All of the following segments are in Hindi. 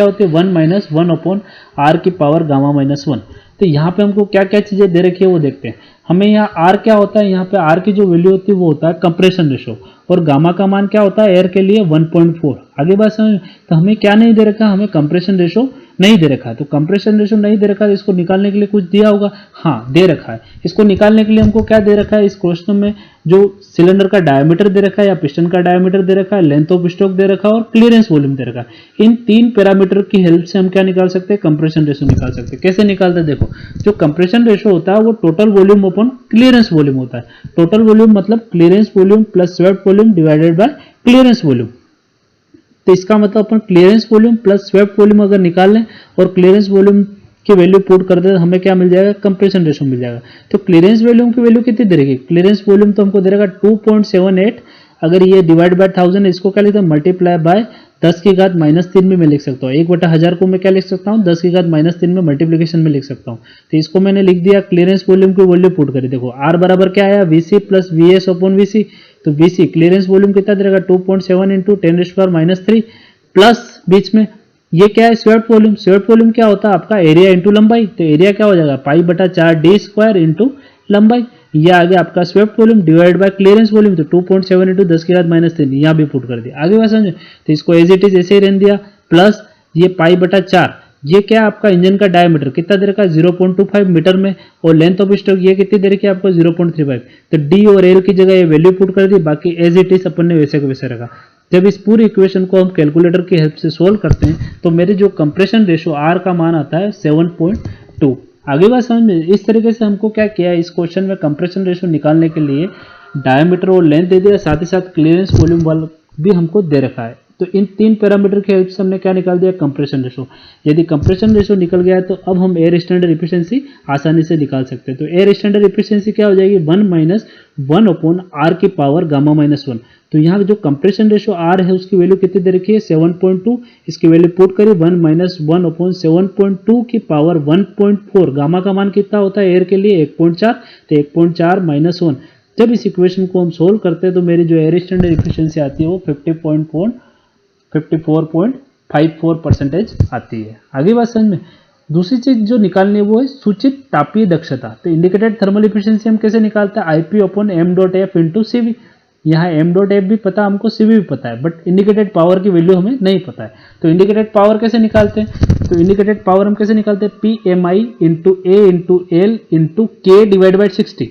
क्या होती है 1 माइनस 1/r की पावर गामा माइनस 1। तो यहाँ पे हमको क्या क्या चीज़ें दे रखी है वो देखते हैं। हमें यहाँ r क्या होता है, यहाँ पे r की जो वैल्यू होती है वो होता है कंप्रेशन रेशो, और गामा का मान क्या होता है एयर के लिए 1.4। आगे बात समझ। तो हमें क्या नहीं दे रखा, हमें कंप्रेशन रेशो नहीं दे रखा है। तो कंप्रेशन रेशो नहीं दे रखा है, इसको निकालने के लिए कुछ दिया होगा, हाँ दे रखा है। इसको निकालने के लिए हमको क्या दे रखा है, इस क्वेश्चन में जो सिलेंडर का डायमीटर दे रखा है या पिस्टन का डायमीटर दे रखा है, लेंथ ऑफ स्ट्रोक दे रखा है और क्लियरेंस वॉल्यूम दे रखा है। इन 3 पैरामीटर की हेल्प से हम क्या निकाल सकते हैं, कंप्रेशन रेशो निकाल सकते हैं। कैसे निकालते हैं, देखो जो कंप्रेशन रेशो होता है वो total volume upon clearance volume होता है। टोटल वॉल्यूम मतलब clearance volume plus swept volume divided by clearance volume. तो इसका मतलब अपन clearance volume plus swept volume अगर निकाल लें और क्लियरेंस वॉल्यूम की वैल्यू पुट कर दे तो हमें क्या मिल जाएगा, कंप्रेशन रेशो मिल जाएगा। तो क्लियरेंस वॉल्यूम की वैल्यू कितनी दे रही है, क्लियरेंस वॉल्यूम तो हमको दे रहेगा 2.78। अगर ये डिवाइड बाय 1000 इसको क्या लिखते हैं, मल्टीप्लाई बाय 10 की घात -3 में मैं लिख सकता हूँ। 1/1000 को मैं क्या लिख सकता हूँ, 10 की घात -3 में मल्टीप्लीकेशन में लिख सकता हूँ। तो इसको मैंने लिख दिया, क्लियरेंस वॉल्यूम की वैल्यू पुट करी। देखो आर बराबर क्या आया, VC plus VS upon VC. तो वीसी क्लियरेंस वॉल्यूम कितना दे रहेगा, 2.7 इंटू 10⁻³ प्लस बीच में ये क्या है, स्वेप्ट वॉल्यूम। स्वेप्ट वॉल्यूम क्या होता है आपका, एरिया इंटू लंबाई। तो एरिया क्या हो जाएगा, π/4d² इंटू लंबाई। ये आ गया आपका swept volume divide by clearance volume. तो 2.7 इंटू 10 की घात -3 यहाँ भी पुट कर दिया। आगे बात समझे, तो इसको एज इट इज ऐसे ही रहने दिया, प्लस ये π/4 ये क्या आपका इंजन का डायमीटर कितना दे रखा है, 0.25 मीटर में, और लेंथ ऑफ स्ट्रोक ये कितनी दे रखी है आपको, 0.35। तो डी और एल की जगह ये वैल्यू पुट कर दी, बाकी एज इट इज अपन ने वैसे के वैसे रखा। जब इस पूरी इक्वेशन को हम कैलकुलेटर की हेल्प से सोल्व करते हैं तो मेरे जो कंप्रेशन रेशो आर का मान आता है 7.2। आगे बात समझ में, इस तरीके से हमको क्या किया, इस क्वेश्चन में कंप्रेशन रेशो निकालने के लिए डायमीटर और लेंथ दे दिया, साथ ही साथ क्लियरेंस वॉल्यूम वाला भी हमको दे रखा है। तो इन 3 पैरामीटर की हेल्प से हमने क्या निकाल दिया, कंप्रेशन रेशो। यदि कंप्रेशन रेशो निकल गया है तो अब हम एयर स्टैंडर्ड एफिशिएंसी आसानी से निकाल सकते हैं। तो एयर स्टैंडर्ड एफिशिएंसी क्या हो जाएगी, 1 - 1 अपॉन आर की पावर गामा -1। तो यहाँ जो कंप्रेशन रेशो आर है उसकी वैल्यू कितनी दे रखी है, 7.2। इसकी वैल्यू पुट करी, 1 - 1 अपॉन 7.2 की पावर 1.4। गामा का मान कितना होता है एयर के लिए, 1.4। तो 1.4 - 1। जब इस इक्वेशन को हम सोल्व करते हैं तो मेरी जो एयर स्टैंडर्ड एफिशिएंसी आती है वो 54.54% आती है। आगे बात समझ में, दूसरी चीज जो निकालनी है वो है सूचित तापीय दक्षता। तो इंडिकेटेड थर्मल एफिशिएंसी हम कैसे निकालते हैं, IP upon m.f into CV। यहाँ m.f भी पता हमको, CV भी पता है, बट इंडिकेटेड पावर की वैल्यू हमें नहीं पता है। तो इंडिकेटेड पावर कैसे निकालते हैं, तो इंडिकेटेड पावर हम कैसे निकालते हैं, PMI into A into L into K divide by 60।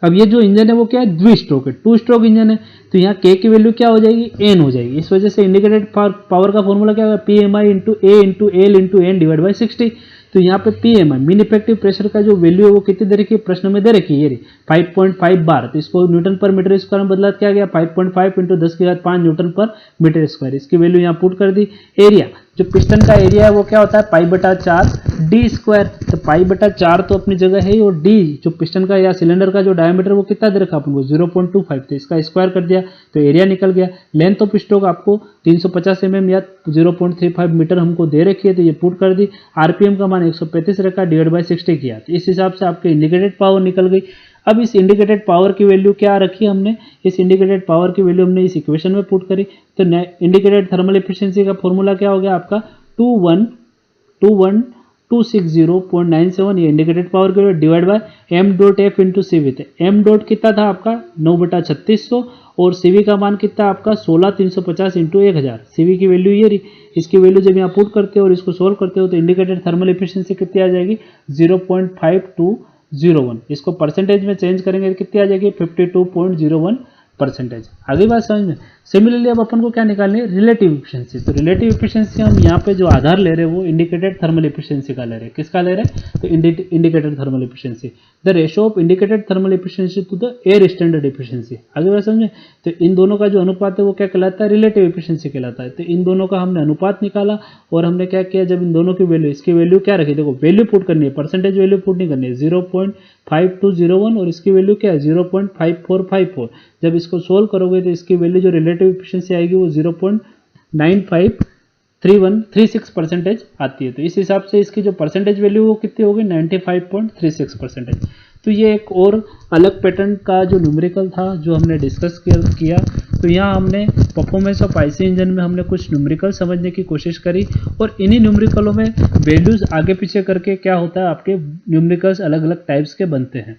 अब ये जो इंजन है वो क्या है, द्विस्ट्रोक है, 2 स्ट्रोक इंजन है। तो यहाँ K की वैल्यू क्या हो जाएगी, N हो जाएगी। इस वजह से इंडिकेटेड पावर का फॉर्मूला क्या होगा, PMI into A into L into N divide by 60। तो यहाँ पे PMI मीन इफेक्टिव प्रेशर का जो वैल्यू है वो कितनी दे रखी है, प्रश्न में दे रखी है, ये 5.5 बार। तो इसको न्यूटन पर मीटर स्क्वायर में बदला क्या गया, 5.5 इंटू 10 की घात 5 न्यूटन पर मीटर स्क्वायर। इसकी वैल्यू यहाँ पुट कर दी। एरिया, जो पिस्टन का एरिया है वो क्या होता है, π/4d²। तो π/4 तो अपनी जगह है, और d जो पिस्टन का या सिलेंडर का जो डायमीटर वो कितना दे रखा अपन को, 0.25। तो इसका स्क्वायर कर दिया तो एरिया निकल गया। लेंथ ऑफ स्ट्रोक आपको 350 mm या 0.35 मीटर हमको दे रखी है, तो ये पुट कर दी। आरपीएम का मान 135 रखा, डिवाइड बाई 60 किया। तो इस हिसाब से आपके इंडिकेटेड पावर निकल गई। अब इस इंडिकेटेड पावर की वैल्यू क्या रखी हमने, इस इंडिकेटेड पावर की वैल्यू हमने इस इक्वेशन में पुट करी। तो इंडिकेटेड थर्मल एफिशिएंसी का फॉर्मूला क्या हो गया आपका, 2121260.97। ये इंडिकेटेड पावर की value divide by m.f into CV। तो m. कितना था आपका 9/3600, और CV का मान कितना आपका 16350 इंटू 1000। CV की वैल्यू ये रही। इसकी वैल्यू जब यहाँ पुट करते हो और इसको सोल्व करते हो तो इंडिकेटेड थर्मल एफिशिएंसी कितनी आ जाएगी, 0.5201। इसको परसेंटेज में चेंज करेंगे तो कितनी आ जाएगी, 52.01%। आगे बात समझ में। सिमिलरली अब अपन को क्या निकालनी है, रिलेटिव एफिशिएंसी। तो रिलेटिव एफिशिएंसी हम यहाँ पे जो आधार ले रहे हैं वो इंडिकेटेड थर्मल एफिशिएंसी का ले रहे हैं। किसका ले रहे हैं, तो indicated thermal efficiency, the ratio of indicated thermal efficiency to the air standard efficiency. आगे बात समझे। तो इन दोनों का जो अनुपात है वो क्या कहलाता है, रिलेटिव एफिशिएंसी कहलाता है। तो इन दोनों का हमने अनुपात निकाला और हमने क्या किया, जब इन दोनों की वैल्यू, इसकी वैल्यू क्या रखी, देखो वैल्यू पुट करनी है, परसेंटेज वैल्यू पुट नहीं करनी है, 0.5201 और इसकी वैल्यू क्या है 0.5454। जब इसको सोल्व करोगे तो इसकी वैल्यू जो रिलेटिव एफिशिएंसी आएगी वो 0.9536% आती है। तो इस हिसाब से इसकी जो परसेंटेज वैल्यू वो कितनी होगी, 95.36%। तो ये एक और अलग पैटर्न का जो न्यूमेरिकल था जो हमने डिस्कस किया। तो यहाँ हमने परफॉर्मेंस ऑफ आईसी इंजन में हमने कुछ न्यूमेरिकल समझने की कोशिश करी, और इन्हीं न्यूमेरिकलों में वैल्यूज आगे पीछे करके क्या होता है, आपके न्यूमेरिकल्स अलग अलग टाइप्स के बनते हैं।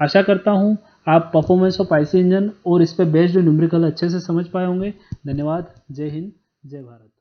आशा करता हूँ आप परफॉर्मेंस ऑफ आईसी इंजन और इस पर बेस्ड न्यूमेरिकल अच्छे से समझ पाए होंगे। धन्यवाद। जय हिंद, जय भारत।